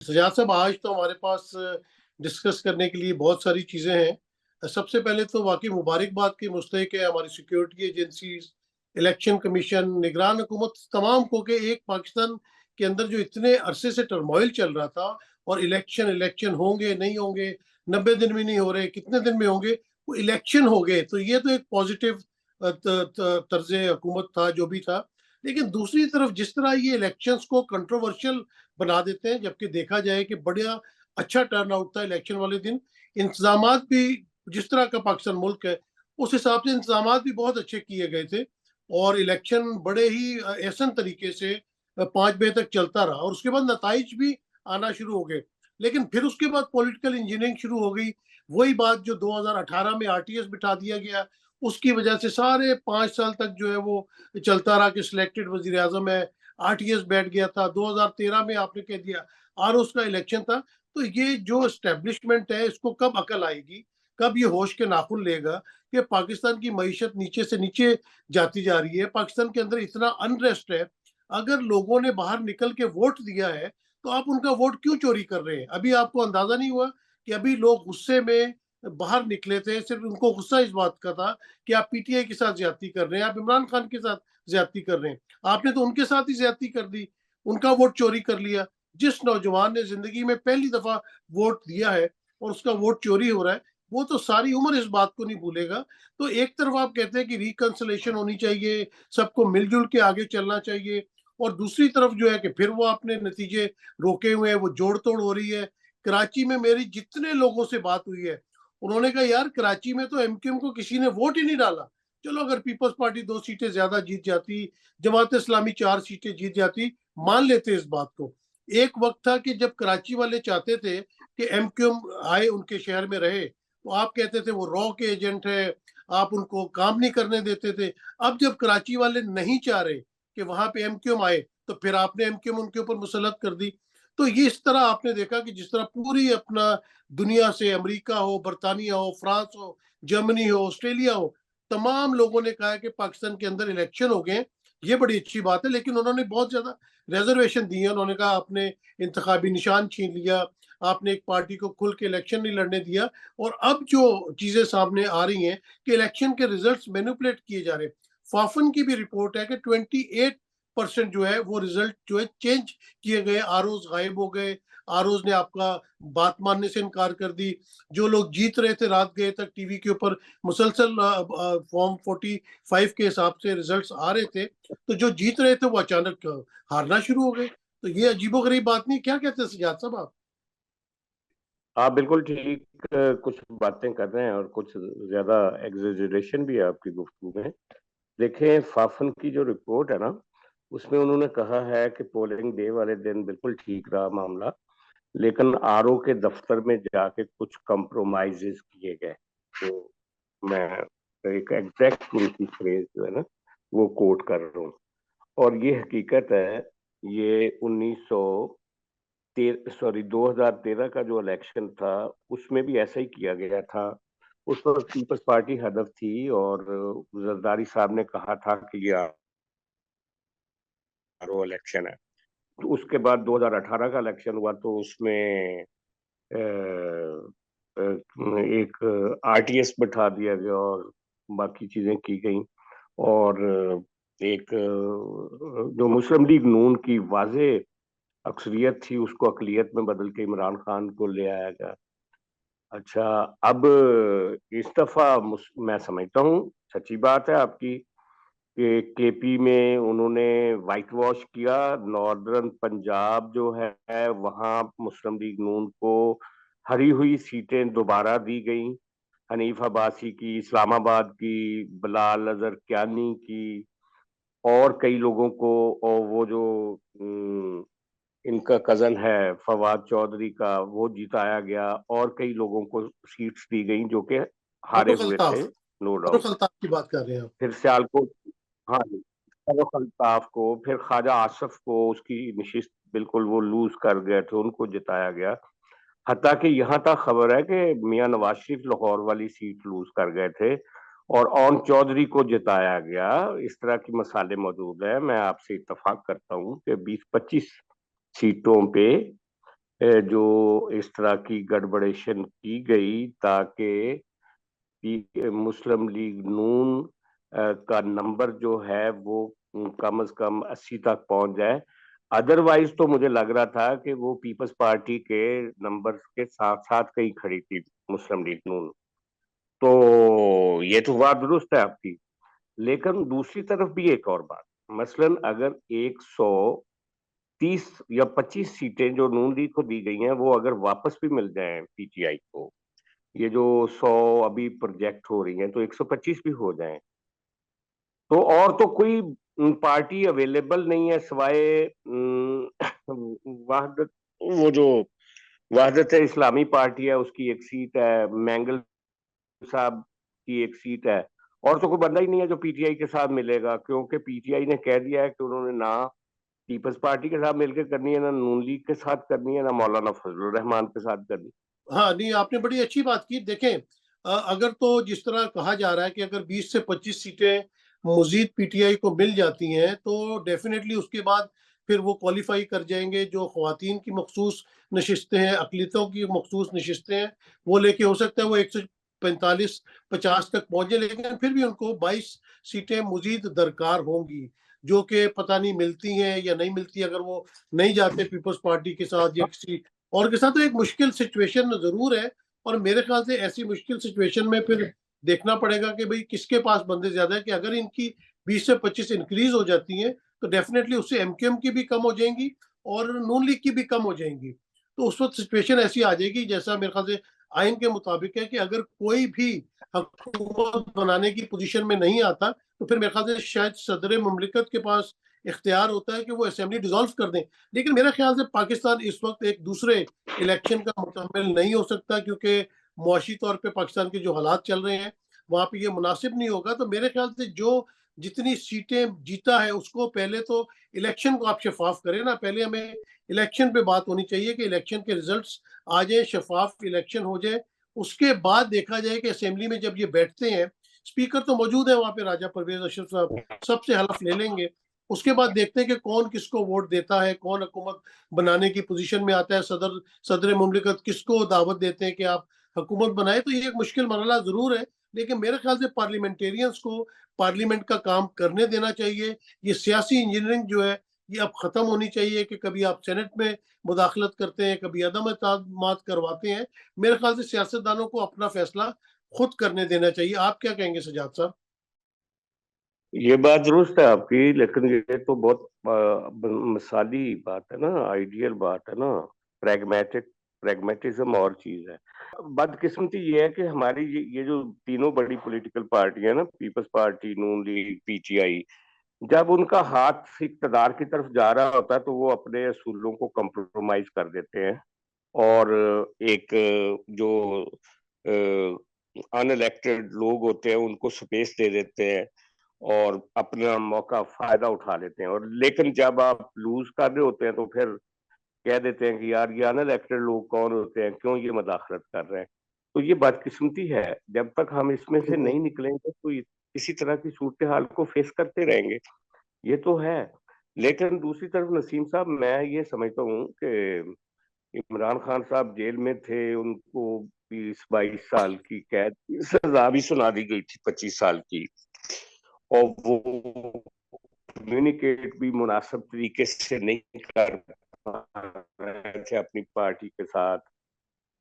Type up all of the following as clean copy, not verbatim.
सजाद साहब, आज तो हमारे पास डिस्कस करने के लिए बहुत सारी चीज़ें हैं। सबसे पहले तो वाकई मुबारकबाद के मुस्तहिक है हमारी सिक्योरिटी एजेंसीज, इलेक्शन कमीशन, निगरान हुकूमत, तमाम को कि एक पाकिस्तान के अंदर जो इतने अरसे से टर्मोइल चल रहा था और इलेक्शन इलेक्शन होंगे नहीं होंगे, 90 दिन में नहीं हो रहे, कितने दिन में होंगे, वो इलेक्शन हो गए। तो ये तो एक पॉजिटिव तर्ज हुकूमत था जो भी था। लेकिन दूसरी तरफ जिस तरह ये इलेक्शंस को कंट्रोवर्शियल बना देते हैं, जबकि देखा जाए कि बढ़िया अच्छा टर्न आउट था इलेक्शन वाले दिन। इंतजामात भी, जिस तरह का पाकिस्तान मुल्क है उस हिसाब से इंतजामात भी बहुत अच्छे किए गए थे और इलेक्शन बड़े ही ऐसन तरीके से 5 बजे तक चलता रहा और उसके बाद नताइज भी आना शुरू हो गए। लेकिन फिर उसके बाद पॉलिटिकल इंजीनियरिंग शुरू हो गई। वही बात जो 2018 में आरटीएस बिठा दिया गया, उसकी वजह से सारे 5 साल तक जो है वो चलता रहा कि सिलेक्टेड वजीर आजम है, आरटीएस बैठ गया था। 2013 में आपने कह दिया आरओस का इलेक्शन था। तो ये जो एस्टेब्लिशमेंट है इसको कब अकल आएगी, कब ये होश के नाखून लेगा कि पाकिस्तान की मईशत नीचे से नीचे जाती जा रही है, पाकिस्तान के अंदर इतना अनरेस्ट है। अगर लोगों ने बाहर निकल के वोट दिया है तो आप उनका वोट क्यों चोरी कर रहे हैं? अभी आपको अंदाजा नहीं हुआ कि अभी लोग गुस्से में बाहर निकले थे, सिर्फ उनको गुस्सा इस बात का था कि आप पीटीआई के साथ ज्यादती कर रहे हैं, आप इमरान खान के साथ ज्यादती कर रहे हैं। आपने तो उनके साथ ही ज्यादती कर दी, उनका वोट चोरी कर लिया। जिस नौजवान ने जिंदगी में पहली दफा वोट दिया है और उसका वोट चोरी हो रहा है, वो तो सारी उम्र इस बात को नहीं भूलेगा। तो एक तरफ आप कहते हैं कि रिकंसिलेशन होनी चाहिए, सबको मिलजुल के आगे चलना चाहिए, और दूसरी तरफ जो है कि फिर वो अपने नतीजे रोके हुए हैं, वो जोड़ तोड़ हो रही है। कराची में मेरी जितने लोगों से बात हुई है, उन्होंने कहा यार कराची में तो एमक्यूएम को किसी ने वोट ही नहीं डाला। चलो अगर पीपल्स पार्टी 2 सीटें ज्यादा जीत जाती, जमात इस्लामी 4 सीटें जीत जाती, मान लेते इस बात को। एक वक्त था कि जब कराची वाले चाहते थे कि एमक्यूएम आए, उनके शहर में रहे, तो आप कहते थे वो रॉ के एजेंट है, आप उनको काम नहीं करने देते थे। अब जब कराची वाले नहीं चाह रहे कि वहां पे एमक्यूएम आए, तो फिर आपने एमक्यूएम उनके ऊपर मुसलत कर दी। तो ये इस तरह आपने देखा कि जिस तरह पूरी अपना दुनिया से, अमेरिका हो, बरतानिया हो, फ्रांस हो, जर्मनी हो, ऑस्ट्रेलिया हो, तमाम लोगों ने कहा है कि पाकिस्तान के अंदर इलेक्शन हो गए। ये बड़ी अच्छी बात है, लेकिन उन्होंने बहुत ज्यादा रिजर्वेशन दी है। उन्होंने कहा आपने इंतखाबी निशान छीन लिया, आपने एक पार्टी को खुल के इलेक्शन नहीं लड़ने दिया। और अब जो चीजें सामने आ रही हैं कि इलेक्शन के रिजल्ट्स मैनिपुलेट किए जा रहे हैं। फाफन की भी रिपोर्ट है कि 28% जो है वो रिजल्ट जो है चेंज किए गए, आरओज गायब हो गए, आरओज ने आपका बात मानने से इनकार कर दी। जो लोग जीत रहे थे रात गए तक टीवी के ऊपर मुसलसल फॉर्म 45 के हिसाब से रिजल्ट्स आ रहे थे, तो जो जीत रहे थे वो अचानक हारना शुरू हो गए। तो ये अजीबोगरीब बात नहीं? क्या कहते हैं सजाद साहब आप? आप बिल्कुल ठीक कुछ बातें कर रहे हैं और कुछ ज्यादा एग्जेजरेशन भी है आपकी गुफ्तगू में। देखें, फाफन की जो रिपोर्ट है ना, उसमें उन्होंने कहा है कि पोलिंग डे वाले दिन बिल्कुल ठीक रहा मामला, लेकिन आरओ के दफ्तर में जाके कुछ कंप्रोमाइजेस किए गए। तो मैं एक एग्जैक्ट उनकी फ्रेज जो है ना वो कोट कर रहा हूँ, और ये हकीकत है। ये 2013 का जो इलेक्शन था उसमें भी ऐसा ही किया गया था। उस पर पीपल्स पार्टी हदफ थी और जरदारी साहब ने कहा था कि ये आरओ इलेक्शन है। तो उसके बाद 2018 का इलेक्शन हुआ तो उसमें एक आरटीएस बैठा दिया गया और बाकी चीजें की गई। और एक जो मुस्लिम लीग नून की वाजे अक्सरियत थी उसको अकलियत में बदल के इमरान खान को ले आया गया। अच्छा, अब इस दफा मैं समझता हूँ, सच्ची बात है आपकी, कि केपी में उन्होंने वाइट वॉश किया। नॉर्दर्न पंजाब जो है वहाँ मुस्लिम लीग नून को हरी हुई सीटें दोबारा दी गई। हनीफ अब्बासी की, इस्लामाबाद की, बिलाल अजहर कियानी की, और कई लोगों को, और वो जो इनका कजन है फवाद चौधरी का, वो जिताया गया, और कई लोगों को सीट्स दी गई जो कि हारे फरूख हुए थे, अल्ताफ, नो फरूख डाउट। अल्ताफ की बात कर रहे हैं आप? फिर सियालकोट, हाँ जी, फर्रुख अल्ताफ को, फिर ख्वाजा आसफ को उसकी नशिस्त बिल्कुल वो लूज कर गए थे, उनको जिताया गया। हत्ता कि यहाँ तक खबर है कि मियां नवाज शरीफ लाहौर वाली सीट लूज कर गए थे और ओन चौधरी को जिताया गया। इस तरह की मसाले मौजूद है। मैं आपसे इत्तफाक करता हूँ कि 20-25 सीटों पे जो इस तरह की गड़बड़ेशन की गई ताकि मुस्लिम लीग नून का नंबर जो है वो कम से कम 80 तक पहुंच जाए। अदरवाइज तो मुझे लग रहा था कि वो पीपल्स पार्टी के नंबर के साथ साथ कहीं खड़ी थी मुस्लिम लीग नून। तो ये तो बात दुरुस्त है आपकी, लेकिन दूसरी तरफ भी एक और बात, मसलन अगर 130 या 25 सीटें जो नून लीग को दी गई हैं वो अगर वापस भी मिल जाएं पीटीआई को, ये जो 100 अभी प्रोजेक्ट हो रही हैं तो 125 भी हो जाएं, तो और तो कोई पार्टी अवेलेबल नहीं है सिवाय वहदत, वो जो वहदत इस्लामी पार्टी है उसकी एक सीट है, मैंगल साहब की एक सीट है, और तो कोई बंदा ही नहीं है जो पीटीआई के साथ मिलेगा, क्योंकि पीटीआई ने कह दिया है कि उन्होंने ना पीपल्स पार्टी के साथ मिलकर करनी है, ना नून लीग के साथ करनी है, ना मौलाना फजलुर रहमान के साथ करनी। हाँ, नहीं आपने बड़ी अच्छी बात की। देखें, अगर तो जिस तरह कहा जा रहा है कि अगर 20 से 25 सीटें मजीद पीटीआई को मिल जाती हैं तो डेफिनेटली उसके बाद फिर वो क्वालिफाई कर जाएंगे। जो ख्वातीन की मखसूस नशिस्तें हैं, अकलियतों की मखसूस नशिस्तें हैं, वो लेके हो सकता है वो 145-50 तक पहुंचे, लेकिन फिर भी उनको 22 सीटें मजीद दरकार होंगी, जो कि पता नहीं मिलती हैं या नहीं मिलती अगर वो नहीं जाते पीपल्स पार्टी के साथ या किसी और के साथ। तो एक मुश्किल सिचुएशन जरूर है, और मेरे ख्याल से ऐसी मुश्किल सिचुएशन में फिर देखना पड़ेगा कि भाई किसके पास बंदे ज्यादा है। कि अगर इनकी 20 से 25 इंक्रीज हो जाती हैं तो डेफिनेटली उससे एमकेएम की भी कम हो जाएंगी और नून लीग की भी कम हो जाएंगी। तो उस वक्त सिचुएशन ऐसी आ जाएगी जैसा मेरे ख्याल से आइन के मुताबिक है कि अगर कोई भी हुकूमत बनाने की पोजीशन में नहीं आता तो फिर मेरे ख्याल से शायद सदर मुमलिकत के पास इख्तियार होता है कि वो असेंबली डिसॉल्व कर दें। लेकिन मेरे ख्याल से पाकिस्तान इस वक्त एक दूसरे इलेक्शन का मुतहम्मिल नहीं हो सकता, क्योंकि मुआशी तौर पे पाकिस्तान के जो हालात चल रहे हैं वहाँ पे ये मुनासिब नहीं होगा। तो मेरे ख्याल से जो जितनी सीटें जीता है उसको पहले तो इलेक्शन को आप शफाफ करें ना। पहले हमें इलेक्शन पे बात होनी चाहिए कि इलेक्शन के रिजल्ट्स आ जाए, शफाफ इलेक्शन हो जाए, उसके बाद देखा जाए कि असेंबली में जब ये बैठते हैं, स्पीकर तो मौजूद है वहाँ पे, राजा परवेज अशरफ साहब सबसे हलफ ले लेंगे। उसके बाद देखते हैं कि कौन किसको वोट देता है, कौन हुकूमत बनाने की पोजीशन में आता है, सदर मुमलिकत किसको दावत देते हैं कि आप हुकूमत बनाए। तो ये एक मुश्किल मरला जरूर है, लेकिन मेरे ख्याल से पार्लियामेंटेरियंस को पार्लियामेंट का काम करने देना चाहिए। ये सियासी इंजीनियरिंग जो है ये अब खत्म होनी चाहिए कि कभी आप सेनेट में मुदाखलत करते हैं, कभी अदम एतमाद करवाते हैं। मेरे ख्याल से सियासतदानों को अपना फैसला खुद करने देना चाहिए। आप क्या कहेंगे सजाद साहब? ये बात दुरुस्त है आपकी, लेकिन ये तो बहुत मिसाली बात है ना, आइडियल बात है ना, प्रैग्मेटिज्म और चीज है। बदकिस्मती ये है कि हमारी ये जो तीनों बड़ी पॉलिटिकल पार्टियां ना, पीपल्स पार्टी, नून लीग, पीटीआई, जब उनका हाथ इक़्तिदार की तरफ जा रहा होता है तो वो अपने असूलों को कंप्रोमाइज कर देते हैं और एक जो अनइलेक्टेड लोग होते हैं उनको स्पेस दे देते हैं और अपना मौका फायदा उठा लेते हैं। और लेकिन जब आप लूज कर रहे होते हैं तो फिर कह देते हैं कि यार ये अनइलेक्टेड लोग कौन होते हैं, क्यों ये मदाखलत कर रहे हैं। तो ये बदकिस्मती है, जब तक हम इसमें से नहीं निकलेंगे तो इसी तरह की सूरत हाल को फेस करते रहेंगे। ये तो है। लेकिन दूसरी तरफ नसीम साहब, मैं ये समझता हूँ कि इमरान खान साहब जेल में थे, उनको 20-22 साल की कैद की सजा भी सुना दी गई थी, 25 साल की, और वो कम्युनिकेट भी मुनासिब तरीके से नहीं कर पा रहे थे अपनी पार्टी के साथ,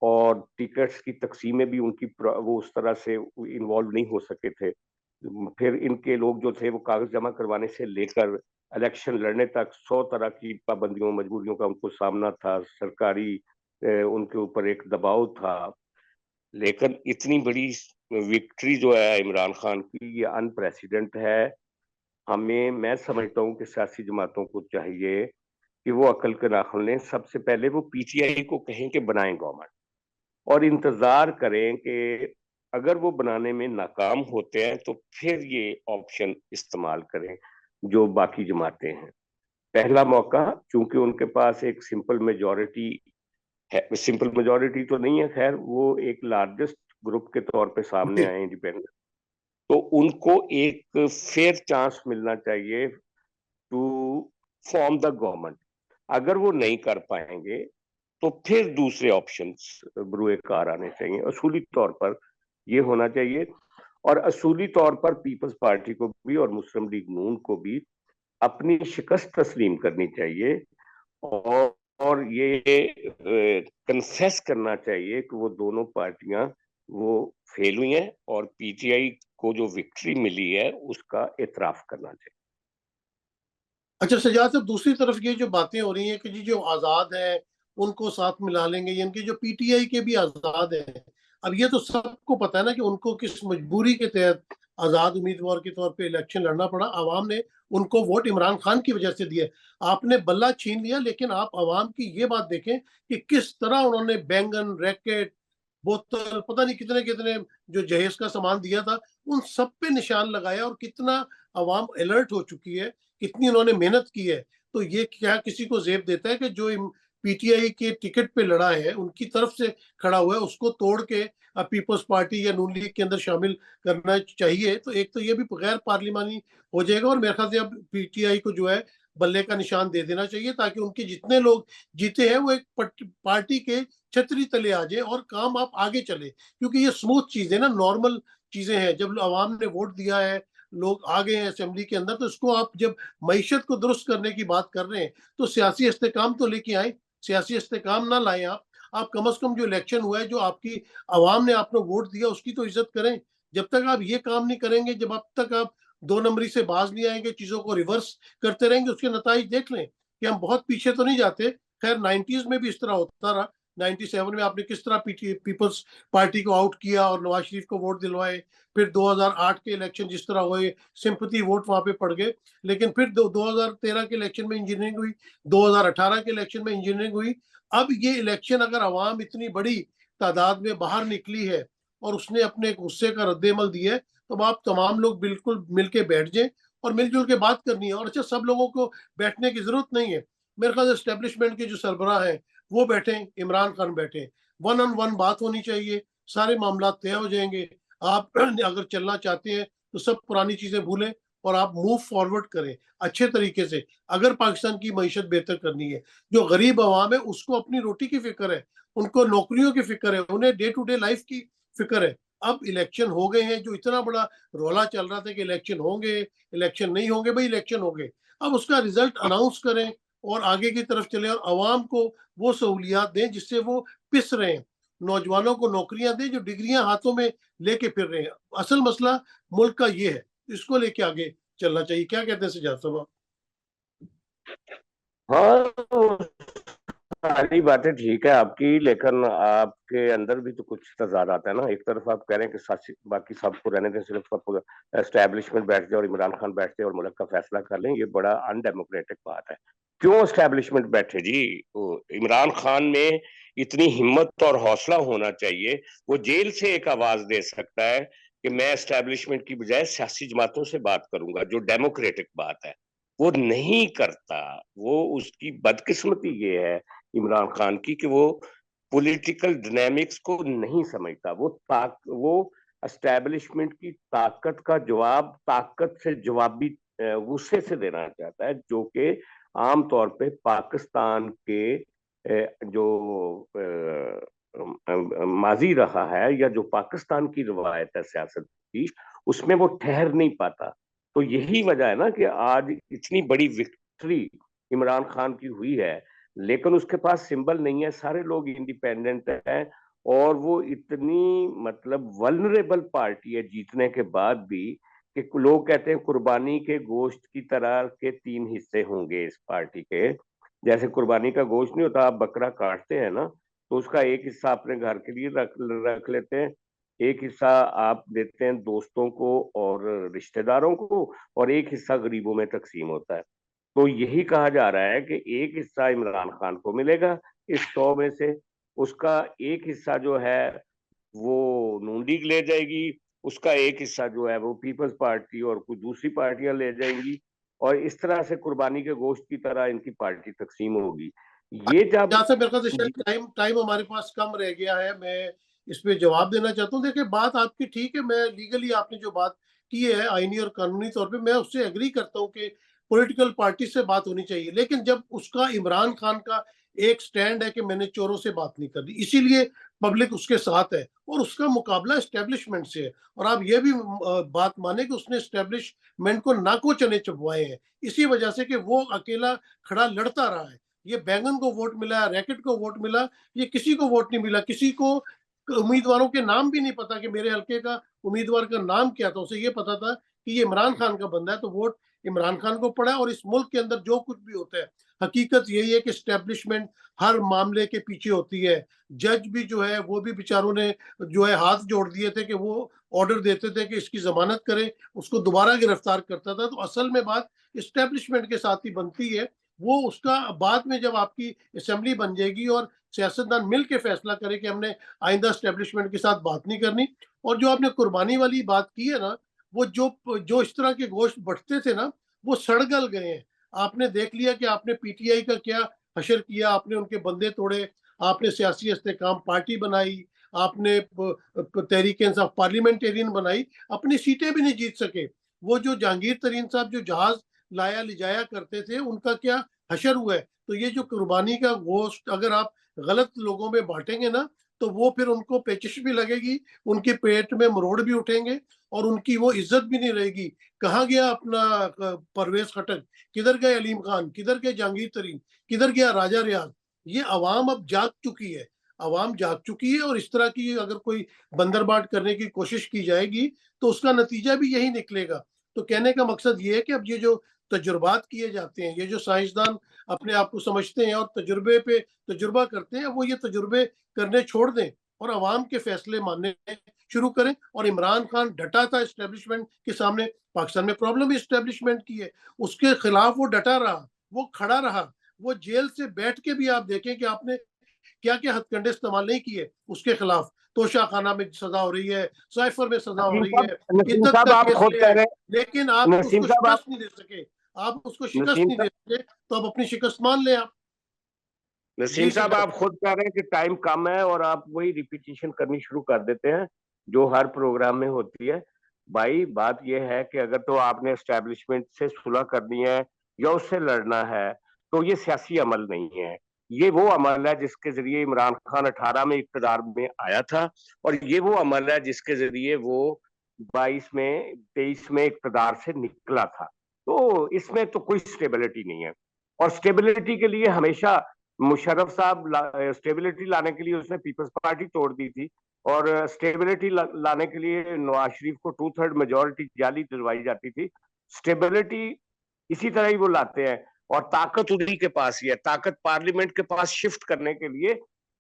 और टिकट्स की तकसीमें भी उनकी वो उस तरह से इन्वॉल्व नहीं हो सके थे। फिर इनके लोग जो थे वो कागज जमा करवाने से लेकर इलेक्शन लड़ने तक 100 तरह की पाबंदियों मजबूरियों का उनको सामना था, सरकारी उनके ऊपर एक दबाव था। लेकिन इतनी बड़ी विक्ट्री जो है इमरान खान की, ये अनप्रेसिडेंट है। हमें, मैं समझता हूँ कि सियासी जमातों को चाहिए कि वो अकल के नाखुन लें। सबसे पहले वो पीटीआई को कहें कि बनाएं गवर्नमेंट, और इंतजार करें कि अगर वो बनाने में नाकाम होते हैं तो फिर ये ऑप्शन इस्तेमाल करें जो बाकी जमातें हैं। पहला मौका, चूंकि उनके पास एक सिंपल मेजोरिटी है, सिंपल मेजोरिटी तो नहीं है खैर, वो एक लार्जेस्ट ग्रुप के तौर पे सामने जी। आए इंडिपेंडेंट, तो उनको एक फेयर चांस मिलना चाहिए टू फॉर्म द गवर्नमेंट। अगर वो नहीं कर पाएंगे तो फिर दूसरे ऑप्शंस बरूए कार आने चाहिए। असूली तौर पर ये होना चाहिए, और असूली तौर पर पीपल्स पार्टी को भी और मुस्लिम लीग नून को भी अपनी शिकस्त तस्लीम करनी चाहिए, और ये कंसेस करना चाहिए कि वो दोनों पार्टियां वो फेल हुई हैं, और पीटीआई को जो विक्ट्री मिली है उसका एतराफ करना चाहिए। अच्छा सजाद साहब, दूसरी तरफ ये जो बातें हो रही हैं कि जी जो आजाद है उनको साथ मिला लेंगे, यानी कि जो पीटीआई के भी आजाद हैं, अब ये तो सबको पता है ना कि उनको किस मजबूरी के तहत आजाद उम्मीदवार के तौर पे इलेक्शन लड़ना पड़ा। आवाम ने उनको वोट इमरान खान की वजह से दिया। आपने बल्ला छीन लिया, लेकिन आप आवाम की ये बात देखें कि किस तरह उन्होंने बैंगन, रैकेट, बोतल, पता नहीं कितने कितने जो जहेज का सामान दिया था, उन सब पे निशान लगाया, और कितना आवाम अलर्ट हो चुकी है, कितनी उन्होंने मेहनत की है। तो ये क्या किसी को जेब देता है कि जो पीटीआई के टिकट पे लड़ा है, उनकी तरफ से खड़ा हुआ है, उसको तोड़ के अब पीपल्स पार्टी या नून लीग के अंदर शामिल करना चाहिए? तो एक तो ये भी गैर पार्लिमानी हो जाएगा, और मेरे ख्याल से अब पीटीआई को जो है बल्ले का निशान दे देना चाहिए, ताकि उनके जितने लोग जीते हैं वो एक पार्टी के छतरी तले आ जाए और काम आप आगे चले। क्योंकि ये स्मूथ चीजें ना, नॉर्मल चीजें हैं। जब आवाम ने वोट दिया है, लोग आ गए हैं असेंबली के अंदर, तो इसको आप जब मईशत को दुरुस्त करने की बात कर रहे हैं, तो सियासी इस्तेकाम तो लेके आए। सियासी इस्तेकाम ना लाए आप कम से कम जो इलेक्शन हुआ है, जो आपकी आवाम ने आपको वोट दिया, उसकी तो इज्जत करें। जब तक आप ये काम नहीं करेंगे, जब अब तक आप दो नंबरी से बाज नहीं आएंगे, चीजों को रिवर्स करते रहेंगे, उसके नतीजे देख लें कि हम बहुत पीछे तो नहीं जाते। खैर 90s में भी इस तरह होता रहा। 97 में आपने किस तरह पीपल्स पार्टी को आउट किया और नवाज शरीफ को वोट दिलवाए। फिर 2008 के इलेक्शन जिस तरह हुए, सिंपैथी वोट वहां पे पड़ गए। लेकिन फिर 2013 के इलेक्शन में इंजीनियरिंग हुई, 2018 के इलेक्शन में इंजीनियरिंग हुई। अब ये इलेक्शन अगर आवाम इतनी बड़ी तादाद में बाहर निकली है और उसने अपने गुस्से का रद्देमल दिया है, तो आप तमाम लोग बिल्कुल मिलके बैठ जाएं और मिलजुल के बात करनी है। और अच्छा, सब लोगों को बैठने की जरूरत नहीं है। मेरे ख्याल एस्टेब्लिशमेंट के जो सरबराह हैं वो बैठे, इमरान खान बैठे, वन ऑन वन बात होनी चाहिए, सारे मामला तय हो जाएंगे। आप अगर चलना चाहते हैं तो सब पुरानी चीजें भूलें और आप मूव फॉरवर्ड करें अच्छे तरीके से। अगर पाकिस्तान की मईशत बेहतर करनी है, जो गरीब आवाम है उसको अपनी रोटी की फिक्र है, उनको नौकरियों की फिक्र है, उन्हें डे टू डे लाइफ की फिक्र है। अब इलेक्शन हो गए हैं, जो इतना बड़ा रौला चल रहा था कि इलेक्शन होंगे, इलेक्शन नहीं होंगे, भाई इलेक्शन हो गए। अब उसका रिजल्ट अनाउंस करें और आगे की तरफ चले, और आवाम को वो सहूलियात दें जिससे वो पिस रहे हैं। नौजवानों को नौकरियां दें जो डिग्रियां हाथों में लेके फिर रहे हैं। असल मसला मुल्क का ये है, इसको लेके आगे चलना चाहिए। क्या कहते हैं सजाद साहब? हाँ, सारी बातें ठीक है आपकी, लेकिन आपके अंदर भी तो कुछ तजाद आता है ना। एक तरफ आप कह रहे हैं कि बाकी सबको रहने दें, सिर्फ सब एस्टेब्लिशमेंट बैठ जाए और इमरान खान बैठ जाए और मुल्क का फैसला कर लें, ये बड़ा अनडेमोक्रेटिक बात है। क्यों एस्टेब्लिशमेंट बैठे जी? इमरान खान में इतनी हिम्मत और हौसला होना चाहिए, वो जेल से एक आवाज दे सकता है कि मैं एस्टेब्लिशमेंट की बजाय सियासी जमातों से बात करूंगा, जो डेमोक्रेटिक बात है। वो नहीं करता। वो उसकी बदकिस्मती ये है इमरान खान की कि वो पॉलिटिकल डायनेमिक्स को नहीं समझता। वो एस्टेब्लिशमेंट की ताकत का जवाब ताकत से, जवाबी गुस्से से देना चाहता है, जो कि आमतौर पे पाकिस्तान के जो माजी रहा है या जो पाकिस्तान की रवायत है सियासत की, उसमें वो ठहर नहीं पाता। तो यही वजह है ना कि आज इतनी बड़ी विक्ट्री इमरान खान की हुई है, लेकिन उसके पास सिंबल नहीं है, सारे लोग इंडिपेंडेंट हैं, और वो इतनी मतलब वल्नरेबल पार्टी है जीतने के बाद भी कि लोग कहते हैं कुर्बानी के गोश्त की तरह के तीन हिस्से होंगे इस पार्टी के। जैसे कुर्बानी का गोश्त नहीं होता, आप बकरा काटते हैं ना, तो उसका एक हिस्सा अपने घर के लिए रख रख लेते हैं, एक हिस्सा आप देते हैं दोस्तों को और रिश्तेदारों को, और एक हिस्सा गरीबों में तकसीम होता है। तो यही कहा जा रहा है कि एक हिस्सा इमरान खान को मिलेगा इस 100 में से, उसका एक हिस्सा जो है वो नून लीग ले जाएगी, उसका एक हिस्सा जो है वो पीपल्स पार्टी और कुछ दूसरी पार्टियां ले जाएंगी, और इस तरह से कुर्बानी के गोश्त की तरह इनकी पार्टी तकसीम होगी। ये जब जहाँ से मेरे ख्याल से शायद टाइम टाइम हमारे पास कम रह गया है, मैं इस पे जवाब देना चाहता हूँ। देखिए, बात आपकी ठीक है, मैं लीगली आपने जो बात की है आईनी और कानूनी तौर पे मैं उससे एग्री करता हूँ कि पॉलिटिकल पार्टी से बात होनी चाहिए। लेकिन जब उसका इमरान खान का एक स्टैंड है कि मैंने चोरों से बात नहीं करनी, इसीलिए पब्लिक उसके साथ है और उसका मुकाबला एस्टेब्लिशमेंट से है। और आप ये भी बात माने कि उसने एस्टेब्लिशमेंट को नाको चने चबवाए हैं, इसी वजह से कि वो अकेला खड़ा लड़ता रहा है। ये बैंगन को वोट मिला, रैकेट को वोट मिला, ये किसी को वोट नहीं मिला। किसी को उम्मीदवारों के नाम भी नहीं पता कि मेरे हल्के का उम्मीदवार का नाम क्या था। उसे ये पता था कि ये इमरान खान का बंदा है, तो वोट इमरान खान को पड़ा। और इस मुल्क के अंदर जो कुछ भी होता है, हकीकत यही है कि एस्टेब्लिशमेंट हर मामले के पीछे होती है। जज भी जो है वो भी बेचारों ने जो है हाथ जोड़ दिए थे कि वो ऑर्डर देते थे कि इसकी जमानत करें, उसको दोबारा गिरफ्तार करता था। तो असल में बात एस्टेब्लिशमेंट के साथ ही बनती है। वो उसका बाद में जब आपकी असेंबली बन जाएगी और सियासतदान मिल के फैसला करे कि हमने आइंदा एस्टेब्लिशमेंट के साथ बात नहीं करनी। और जो आपने कुर्बानी वाली बात की है ना, वो जो जो इस तरह के गोश्त बढ़ते थे ना, वो सड़ गल गए हैं। आपने देख लिया कि आपने पीटीआई का क्या हशर किया, आपने उनके बंदे तोड़े, आपने सियासी इस्तेकाम पार्टी बनाई, आपने तहरीक इंसाफ पार्लियामेंटेरियन बनाई, अपनी सीटें भी नहीं जीत सके। वो जो जहांगीर तरीन साहब जो जहाज लाया ले जाया करते थे, उनका क्या हशर हुआ है। तो ये जो कुर्बानी का गोश्त अगर आप गलत लोगों में बांटेंगे ना, तो वो फिर उनको पेचिश भी लगेगी, उनके पेट में मरोड़ भी उठेंगे और उनकी वो इज्जत भी नहीं रहेगी। कहाँ गया अपना परवेज खटक, किधर गए अलीम खान, किधर गए जहांगीर तरीन, किधर गया राजा रियाज। ये अवाम अब जाग चुकी है, अवाम जाग चुकी है। और इस तरह की अगर कोई बंदरबाट करने की कोशिश की जाएगी तो उसका नतीजा भी यही निकलेगा। तो कहने का मकसद ये है कि अब ये जो तजुर्बात किए जाते हैं, ये जो साइंसदान अपने आप को समझते हैं और तजुर्बे पे तजुर्बा करते हैं, वो ये तजुर्बे करने छोड़ दें और अवाम के फैसले मानने शुरू करें। और इमरान खान डटा था एस्टेब्लिशमेंट के सामने। पाकिस्तान में प्रॉब्लम एस्टेब्लिशमेंट की है, उसके खिलाफ वो डटा रहा, वो खड़ा रहा। वो जेल से बैठ के भी आप देखें कि आपने क्या क्या हथकंडे इस्तेमाल नहीं किए उसके खिलाफ। तोशा खाना में सजा हो रही है, साइफर में सजा हो रही है, नसीम इद्दत साहब का आप केस खुद ले कह आए, रहे लेकिन हैं, आप नसीम उसको साहब आप शिकस्त नहीं दे सके। आप उसको शिकस्त नसीम नहीं दे साहब सके, तो आप अपनी शिकस्त मान लें आप। नसीम जी साहब सर। आप खुद कह रहे हैं कि टाइम कम है और आप वही रिपीटिशन करनी शुरू कर देते हैं जो हर प्रोग्राम में होती है। भाई बात यह है कि अगर तो आपने एस्टेब्लिशमेंट से सुलह करनी है या उससे लड़ना है, तो ये सियासी अमल नहीं है। ये वो अमल है जिसके जरिए इमरान खान 18 में इक्तदार में आया था, और ये वो अमल है जिसके जरिए वो 22 में 23 में इक्तदार से निकला था। तो इसमें तो कोई स्टेबिलिटी नहीं है। और स्टेबिलिटी के लिए हमेशा मुशर्रफ साहब स्टेबिलिटी लाने के लिए उसने पीपल्स पार्टी तोड़ दी थी, और स्टेबिलिटी लाने के लिए नवाज शरीफ को 2/3 मेजोरिटी जाली दिलवाई जाती थी। स्टेबिलिटी इसी तरह ही वो लाते हैं, और ताकत उन्हीं के पास ही है। ताकत पार्लियामेंट के पास शिफ्ट करने के लिए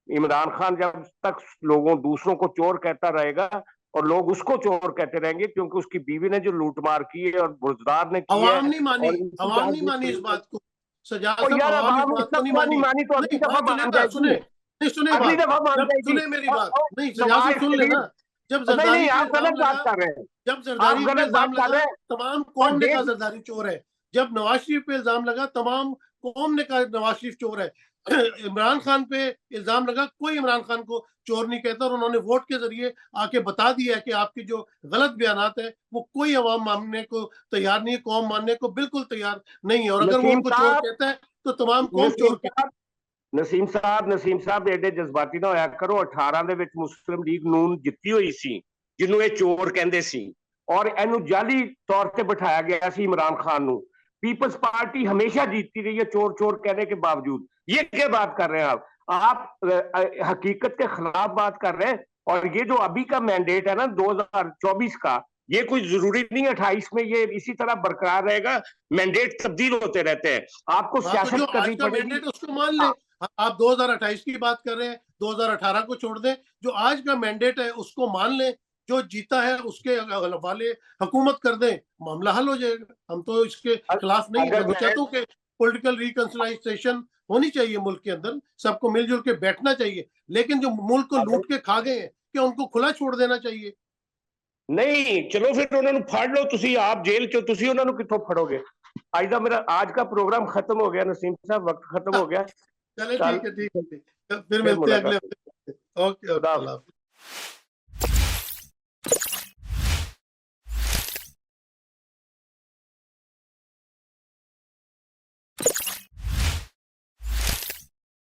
इमरान खान जब तक लोगों दूसरों को चोर कहता रहेगा और लोग उसको चोर कहते रहेंगे, क्योंकि उसकी बीवी ने जो लूटमार की है और बुजदार ने की है, अवाम नहीं मानी, और इसी अवाम नहीं मानी इस तरह बात को। सजाद और साहब, यार अब अवाम इस आम इस बात को नहीं दफा नहीं मानी। मानी तो नहीं अगली दफा मान तो मान लेता, सुने जाएगी। नहीं, सुने अगली बात। दफा मान जब जाएगी। सुने मेरी और, बात, और नहीं सजाद नवाज साहब सुन लेना। शरीफ, जब नहीं जरदारी नहीं पे आप इल्जाम गलत बात लगा, कर रहे हैं। जब आप जरदारी पे गलत बात इल्जाम कर लगा, रहे हैं। तमाम और कौम ने कहा डेट जरदारी चोर है। जब नवाज शरीफ पे इल्जाम लगा, तमाम कौम ने कहा नवाज शरीफ चोर है। इमरान खान पे इल्जाम लगा, कोई इमरान खान को चोर नहीं कहता। और उन्होंने वोट के जरिए आके बता दिया है कि आपके जो गलत बयानात है वो कोई अवाम मानने को तैयार नहीं है, कौम मानने को बिल्कुल तैयार नहीं है। और अगर वो नसीम उनको चोर साहब कहता है तो तमाम कौम नसीम चोर कहती साहब ਨਸੀਮ ਸਾਹਿਬ ਐਡੇ ਜਜ਼ਬਾਤੀ ਨਾ ਹੋਇਆ ਕਰੋ। 18 ਦੇ ਵਿੱਚ ਮੁਸਲਿਮ ਲੀਗ ਨੂਨ ਜਿੱਤੀ ਹੋਈ ਸੀ, ਜਿਹਨੂੰ ਇਹ ਚੋਰ ਕਹਿੰਦੇ ਸੀ, ਔਰ ਇਹਨੂੰ ਜਾਲੀ तौर पे बिठाया गया ਸੀ इमरान खान ਨੂੰ। पीपल्स पार्टी हमेशा जीतती रही है चोर चोर कहने के बावजूद। ये क्या बात कर रहे हैं आप हकीकत के खिलाफ बात कर रहे हैं। और ये जो अभी का मैंडेट है ना 2024 का, ये कोई जरूरी नहीं 28 में ये इसी तरह बरकरार रहेगा। मैंडेट तब्दील होते रहते हैं, आपको हाँ, तो जो सियासत आज करनी का पड़ेगी। मैंडेट है उसको मान ले। आप 2028 की बात कर रहे हैं, 2018 को छोड़ दें। जो आज का मैंडेट है उसको मान लें, जो जीता है उसके वाले हुकूमत कर दें, मामला हल हो जाएगा। हम तो इसके खिलाफ नहीं। अगर मैं तो मैं चाहता हूँ कि पॉलिटिकल रिकंसिलाइजेशन होनी चाहिए मुल्क के अंदर, सबको मिलजुल के बैठना चाहिए। लेकिन जो मुल्क को अगर लूट के खा गए हैं, क्या उनको खुला छोड़ देना चाहिए? नहीं, चलो फिर ਉਹਨਾਂ ਨੂੰ ਫੜ ਲਓ ਤੁਸੀਂ। ਆਪ ਜੇਲ੍ਹ ਚੋਂ ਤੁਸੀਂ ਉਹਨਾਂ ਨੂੰ ਕਿੱਥੋਂ ਫੜੋਗੇ? आज का मेरा आज का प्रोग्राम खत्म हो गया नसीम साहब, वक्त खत्म हो गया। चले कल ठीक है, ठीक है, ठीक है। फिर फिर मिलते हैं अगले मुलाकात। हफ्ते। ओके, खुदा ओके, हाफिज। अल्लाह हाफिज।